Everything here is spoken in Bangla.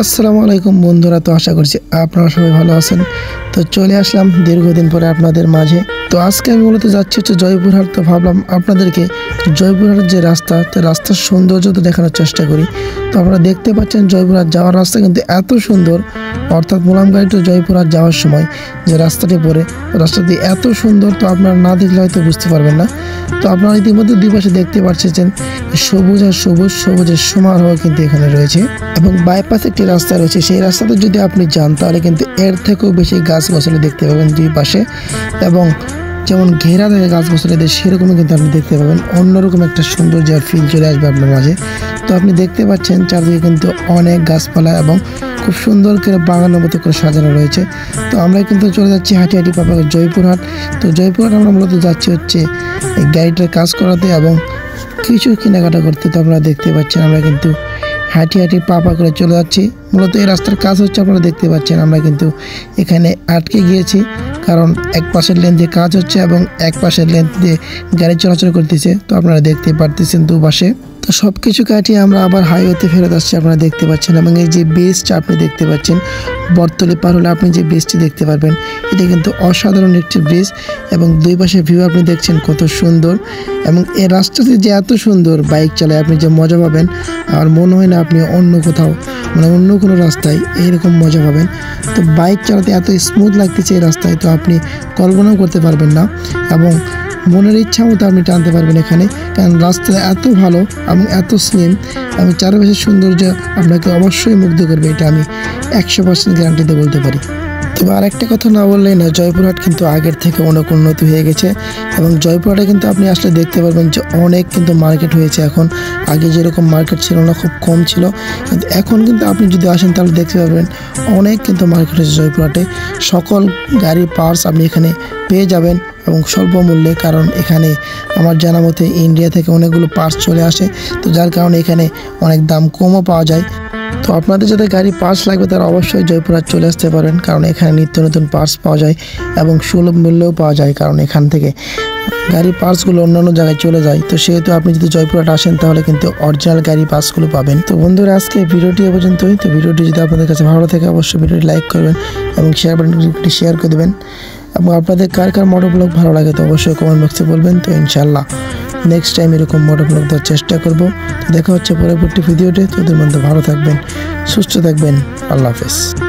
আসসালামু আলাইকুম বন্ধুরা। তো আশা করছি আপনারা সবাই ভালো আছেন। তো চলে আসলাম দীর্ঘদিন পরে আপনাদের মাঝে। তো আজকে আমি মূলত যাচ্ছি জয়পুরহাট। তো ভাবলাম আপনাদেরকে জয়পুরহাটের যে রাস্তা, তো রাস্তার সৌন্দর্য তো দেখানোর চেষ্টা করি। তো আপনারা দেখতে পাচ্ছেন জয়পুরহাট যাওয়ার রাস্তা কিন্তু এত সুন্দর, অর্থাৎ মোলামগাড়ি টু জয়পুরহাট যাওয়ার সময় যে রাস্তাটি পড়ে, রাস্তাটি এত সুন্দর, তো আপনারা না দেখলে হয়তো বুঝতে পারবেন না। তো আপনারা ইতিমধ্যে দুই পাশে দেখতে পাচ্ছেন সবুজ আর সবুজ, সবুজের সমারোহ কিন্তু এখানে রয়েছে এবং বাইপাস একটি রাস্তা রয়েছে। সেই রাস্তাতে যদি আপনি যান তাহলে কিন্তু এর থেকেও বেশি গাছগাছালি দেখতে পাবেন দুই পাশে, এবং যেমন ঘেরা থাকে গাছগাছালিদের সেরকমই কিন্তু আপনি দেখতে পাবেন। অন্যরকম একটা সৌন্দর্য আর ফিল চলে আসবে আপনার মাঝে। তো আপনি দেখতে পাচ্ছেন চারদিকে কিন্তু অনেক গাছপালা এবং খুব সুন্দর করে বাগানের মতো করে সাজানো রয়েছে। তো আমরা কিন্তু চলে যাচ্ছি হাঁটি হাঁটি পাপা জয়পুরহাট। তো জয়পুরহাট আমরা মূলত যাচ্ছি এই গাড়িটার কাজ করাতে এবং কিছু কেনাকাটা করতে। তো আপনারা দেখতে পাচ্ছেন আমরা কিন্তু হাঁটি হাঁটি পা করে চলে যাচ্ছি। মূলত এই রাস্তার কাজ হচ্ছে, আপনারা দেখতে পাচ্ছেন আমরা কিন্তু এখানে আটকে গিয়েছি, কারণ এক পাশের লেন দিয়ে কাজ হচ্ছে এবং এক পাশের লেন দিয়ে গাড়ি চলাচল করতেছে। তো আপনারা দেখতে পারতেছেন দুপাশে। তো সব কিছু কাটিয়ে আমরা আবার হাইওয়েতে ফেরত আসছি, আপনারা দেখতে পাচ্ছেন। এবং এই যে ব্রিজটা আপনি দেখতে পাচ্ছেন, বটতলি পার হলে আপনি যে ব্রিজটি দেখতে পারবেন, এটা কিন্তু অসাধারণ একটি ব্রিজ এবং দুই পাশে ভিউ আপনি দেখছেন কত সুন্দর। এবং এই রাস্তাটি যে এত সুন্দর, বাইক চালায় আপনি যে মজা পাবেন আর মনে হয় না আপনি অন্য কোথাও, মানে অন্য কোনো রাস্তায় এইরকম মজা পাবেন। তো বাইক চালাতে এত স্মুথ লাগতেছে এই রাস্তায়, তো আপনি কল্পনাও করতে পারবেন না। এবং মনের ইচ্ছা মতো আপনি টানতে পারবেন এখানে, কারণ রাস্তা এত ভালো এবং এত স্লিম এবং চারপাশের সৌন্দর্য আপনাকে অবশ্যই মুগ্ধ করবে, এটা আমি 100% গ্যারান্টিতে বলতে পারি। তবে আরেকটা কথা না বললেই না, জয়পুরহাট কিন্তু আগের থেকে অনেক উন্নত হয়ে গেছে এবং জয়পুরহাটে কিন্তু আপনি আসলে দেখতে পারবেন যে অনেক কিন্তু মার্কেট হয়েছে এখন। আগে যেরকম মার্কেট ছিল না, খুব কম ছিল, কিন্তু এখন কিন্তু আপনি যদি আসেন তাহলে দেখতে পারবেন অনেক কিন্তু মার্কেট হয়েছে জয়পুরহাটে। সকল গাড়ির পার্টস আপনি এখানে পেয়ে যাবেন এবং স্বল্প মূল্যে, কারণ এখানে আমার জানা মতে ইন্ডিয়া থেকে অনেকগুলো পার্টস চলে আসে, তো যার কারণে এখানে অনেক দাম কমও পাওয়া যায়। তো আপনাদের যাদের গাড়ি পার্টস লাগবে তারা অবশ্যই জয়পুরহাট চলে আসতে পারেন, কারণ এখানে নিত্য নতুন পার্টস পাওয়া যায় এবং সুলভ মূল্যেও পাওয়া যায়, কারণ এখান থেকে গাড়ি পার্টসগুলো অন্যান্য জায়গায় চলে যায়। তো সেহেতু আপনি যদি জয়পুরহাট আসেন তাহলে কিন্তু অরিজিনাল গাড়ি পার্টসগুলো পাবেন। তো বন্ধুরা, আজকে ভিডিওটি এ পর্যন্তই। তো ভিডিওটি যদি আপনাদের কাছে ভালো থাকে অবশ্যই ভিডিওটি লাইক করবেন এবং বাটনটি শেয়ার করে দেবেন। এবং আপনাদের কার কার মোটর ব্লগ ভালো লাগে তো অবশ্যই কমেন্ট বক্সে বলবেন। তো ইনশাল্লাহ নেক্সট টাইম এরকম মোটর ব্লগ দেওয়ার চেষ্টা করব। তো দেখা হচ্ছে পরবর্তী ভিডিওতে। তোদের মধ্যে ভালো থাকবেন, সুস্থ থাকবেন। আল্লাহ হাফেজ।